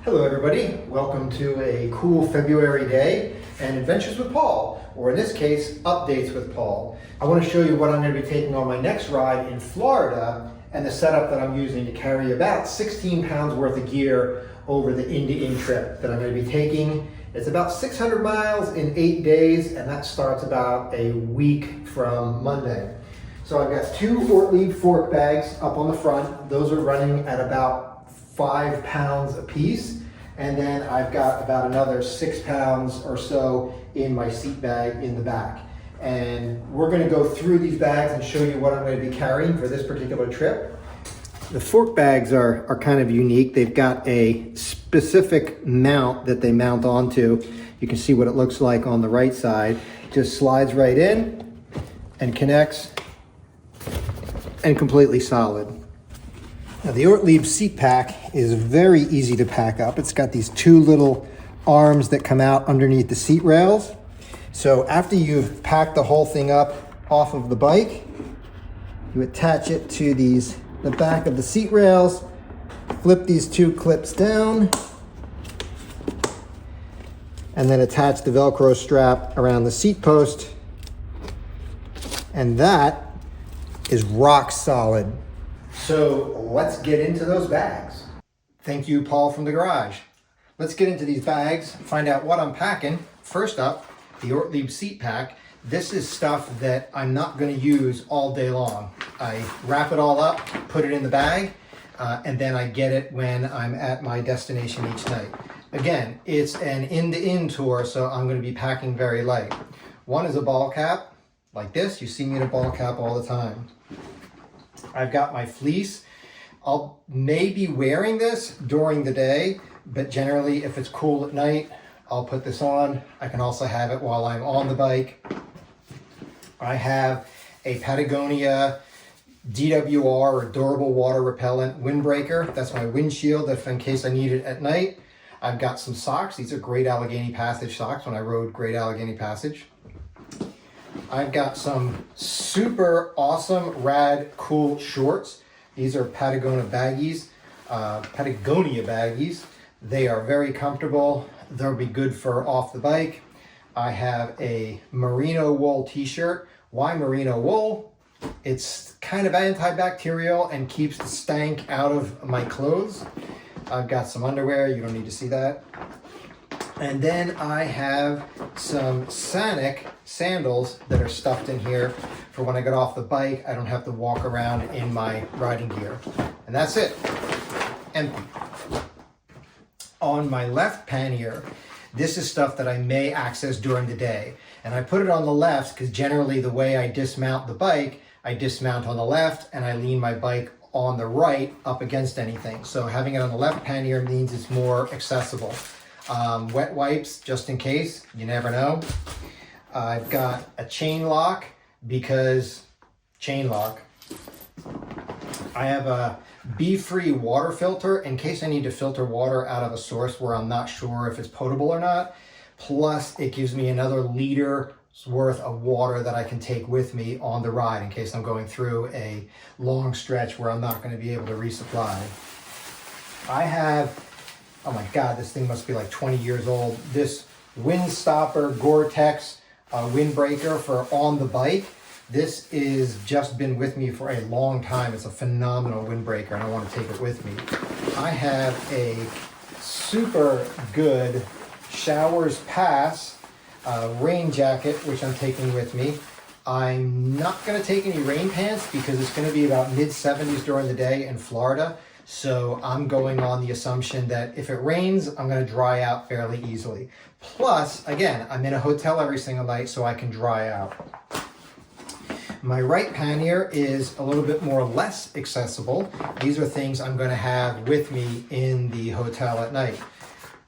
Hello everybody, welcome to a cool February day and Adventures with Paul, or in this case, Updates with Paul. I want to show you what I'm going to be taking on my next ride in Florida and the setup that I'm using to carry about 16 pounds worth of gear over the end-to-end trip that I'm going to be taking. It's about 600 miles in 8 days, and that starts about a week from Monday. So I've got two Ortlieb fork bags up on the front. Those are running at about 5 pounds a piece. And then I've got about another 6 pounds or so in my seat bag in the back. And we're going to go through these bags and show you what I'm going to be carrying for this particular trip. The fork bags are kind of unique. They've got a specific mount that they mount onto. You can see what it looks like on the right side. Just slides right in and connects and completely solid. Now the Ortlieb seat pack is very easy to pack up. It's got these two little arms that come out underneath the seat rails. So after you've packed the whole thing up off of the bike, you attach it to the back of the seat rails, flip these two clips down, and then attach the Velcro strap around the seat post. And that is rock solid. So let's get into those bags. Thank you, Paul from the garage. Let's get into these bags, find out what I'm packing. First up, the Ortlieb seat pack. This is stuff that I'm not going to use all day long. I wrap it all up, put it in the bag, and then I get it when I'm at my destination each night. Again, it's an end-to-end tour, so I'm going to be packing very light. One is a ball cap, like this. You see me in a ball cap all the time. I've got my fleece. I'll may be wearing this during the day, but generally if it's cool at night, I'll put this on. I can also have it while I'm on the bike. I have a Patagonia DWR, or durable water repellent windbreaker. That's my windshield if in case I need it at night. I've got some socks. These are Great Allegheny Passage socks when I rode Great Allegheny Passage. I've got some super awesome, rad, cool shorts. These are Patagonia baggies. They are very comfortable. They'll be good for off the bike. I have a merino wool t-shirt. Why merino wool? It's kind of antibacterial and keeps the stank out of my clothes. I've got some underwear. You don't need to see that. And then I have some Sanic sandals that are stuffed in here for when I get off the bike. I don't have to walk around in my riding gear. And that's it. Empty. On my left pannier, this is stuff that I may access during the day. And I put it on the left because generally the way I dismount the bike, I dismount on the left and I lean my bike on the right up against anything. So having it on the left pannier means it's more accessible. Wet wipes, just in case, you never know. I've got a chain lock because chain lock. I have a Be-Free water filter in case I need to filter water out of a source where I'm not sure if it's potable or not. Plus, it gives me another liter's worth of water that I can take with me on the ride in case I'm going through a long stretch where I'm not going to be able to resupply. I have, oh my God, this thing must be like 20 years old. This Windstopper Gore-Tex windbreaker for on the bike. This is just been with me for a long time. It's a phenomenal windbreaker and I want to take it with me. I have a super good Showers Pass rain jacket, which I'm taking with me. I'm not going to take any rain pants because it's going to be about mid-70s during the day in Florida. So I'm going on the assumption that if it rains, I'm going to dry out fairly easily. Plus, again, I'm in a hotel every single night, so I can dry out. My right pannier is a little bit more less accessible. These are things I'm going to have with me in the hotel at night.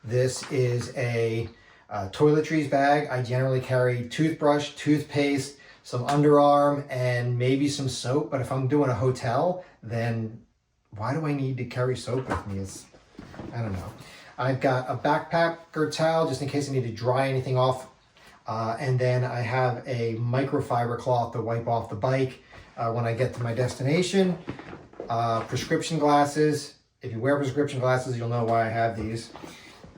This is a toiletries bag. I generally carry toothbrush, toothpaste, some underarm, and maybe some soap. But if I'm doing a hotel, then why do I need to carry soap with me? I don't know. I've got a backpacker towel just in case I need to dry anything off. And then I have a microfiber cloth to wipe off the bike when I get to my destination. Prescription glasses, If you wear prescription glasses, you'll know why I have these.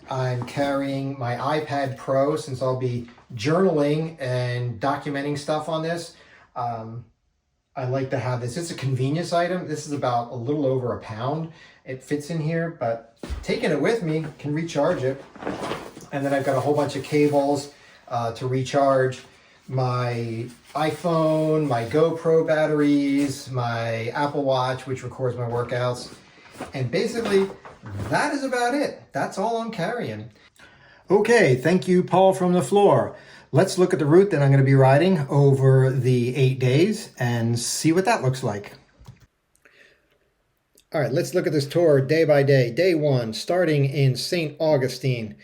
I'm carrying my iPad Pro since I'll be journaling and documenting stuff on this. I like to have this. It's a convenience item. This is about a little over a pound. It fits in here, but taking it with me can recharge it. And then I've got a whole bunch of cables to recharge my iPhone, my GoPro batteries, my Apple Watch, which records my workouts. And basically, that is about it. That's all I'm carrying. Okay, thank you, Paul from the floor. Let's look at the route that I'm going to be riding over the 8 days and see what that looks like. All right, let's look at this tour day by day. Day 1, starting in St. Augustine.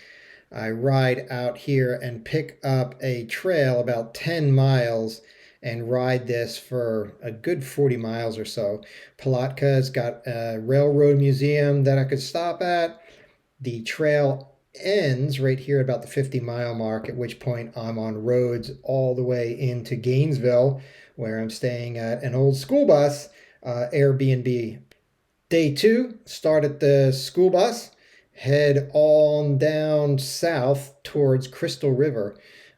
I ride out here and pick up a trail about 10 miles and ride this for a good 40 miles or so. Palatka's got a railroad museum that I could stop at. The trail ends right here about the 50-mile mark, at which point I'm on roads all the way into Gainesville, where I'm staying at an old school bus Airbnb. Day 2, start at the school bus, head on down south towards Crystal River.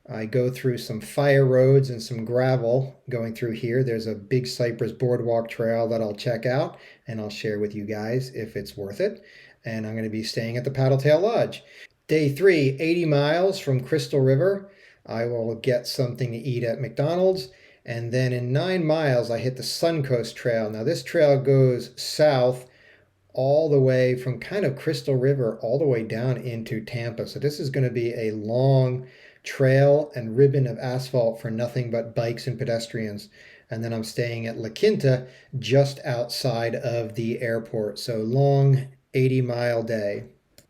I go through some fire roads and some gravel going through here. There's a big cypress boardwalk trail that I'll check out and I'll share with you guys if it's worth it. And I'm going to be staying at the Paddletail Lodge. Day 3, 80 miles from Crystal River. I will get something to eat at McDonald's. And then in 9 miles, I hit the Suncoast Trail. Now this trail goes south all the way from kind of Crystal River all the way down into Tampa. So this is going to be a long trail and ribbon of asphalt for nothing but bikes and pedestrians. And then I'm staying at La Quinta just outside of the airport. So long 80-mile day.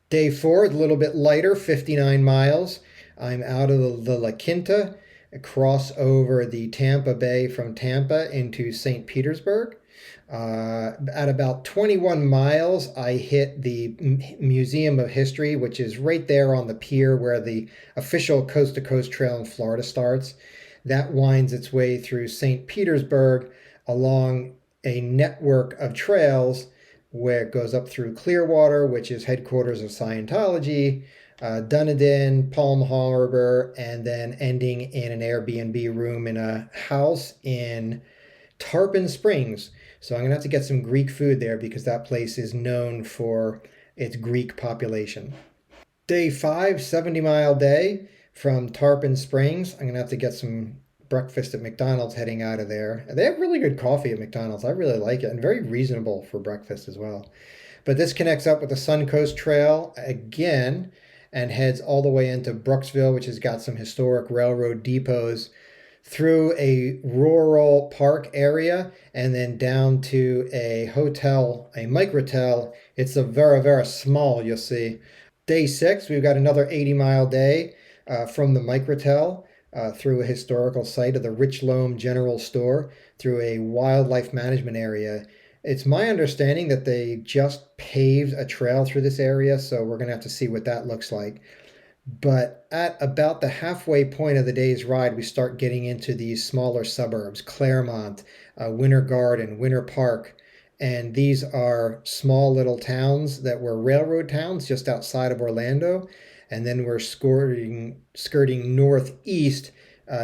Day 4 is a little bit lighter, 59 miles. I'm out of the La Quinta, cross over the Tampa Bay from Tampa into St. Petersburg. At about 21 miles, I hit the Museum of History, which is right there on the pier where the official coast-to-coast trail in Florida starts. That winds its way through St. Petersburg along a network of trails where it goes up through Clearwater, which is headquarters of Scientology, Dunedin, Palm Harbor, and then ending in an Airbnb room in a house in Tarpon Springs. So I'm going to have to get some Greek food there because that place is known for its Greek population. Day 5, 70-mile day from Tarpon Springs. I'm going to have to get some breakfast at McDonald's heading out of there. They have really good coffee at McDonald's. I really like it, and very reasonable for breakfast as well. But this connects up with the Suncoast Trail again and heads all the way into Brooksville, which has got some historic railroad depots, through a rural park area and then down to a hotel, a microtel. It's a very, very small, you'll see. Day 6, we've got another 80-mile day from the microtel through a historical site of the Rich Loam General Store, through a wildlife management area. It's my understanding that they just paved a trail through this area, so we're going to have to see what that looks like. But at about the halfway point of the day's ride, we start getting into these smaller suburbs, Claremont, Winter Garden, Winter Park. And these are small little towns that were railroad towns just outside of Orlando. And then we're skirting northeast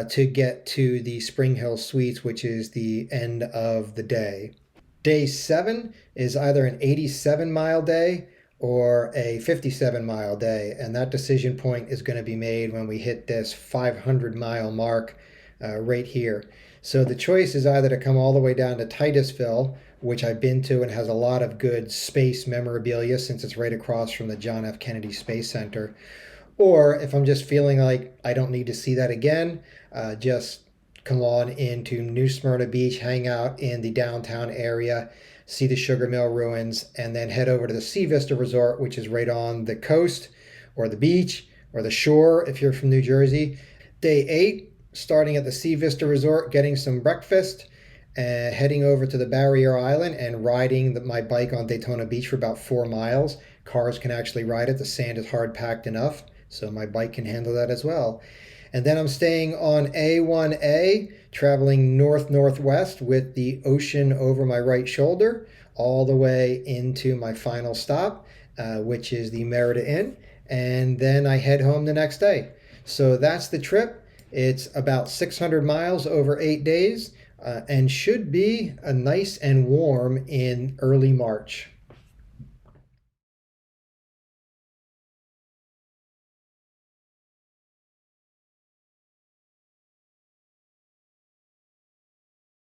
to get to the Spring Hill Suites, which is the end of the day. Day 7 is either an 87-mile day or a 57-mile day, and that decision point is going to be made when we hit this 500-mile mark right here. So the choice is either to come all the way down to Titusville, which I've been to and has a lot of good space memorabilia since it's right across from the John F. Kennedy Space Center, or if I'm just feeling like I don't need to see that again, just come on into New Smyrna Beach, hang out in the downtown area, see the Sugar Mill ruins, and then head over to the Sea Vista Resort, which is right on the coast or the beach or the shore if you're from New Jersey. Day 8, starting at the Sea Vista Resort, getting some breakfast, heading over to the Barrier Island and riding my bike on Daytona Beach for about 4 miles. Cars can actually ride it. The sand is hard packed enough, so my bike can handle that as well. And then I'm staying on A1A, traveling north-northwest with the ocean over my right shoulder, all the way into my final stop, which is the Merida Inn, and then I head home the next day. So that's the trip. It's about 600 miles over 8 days, and should be nice and warm in early March.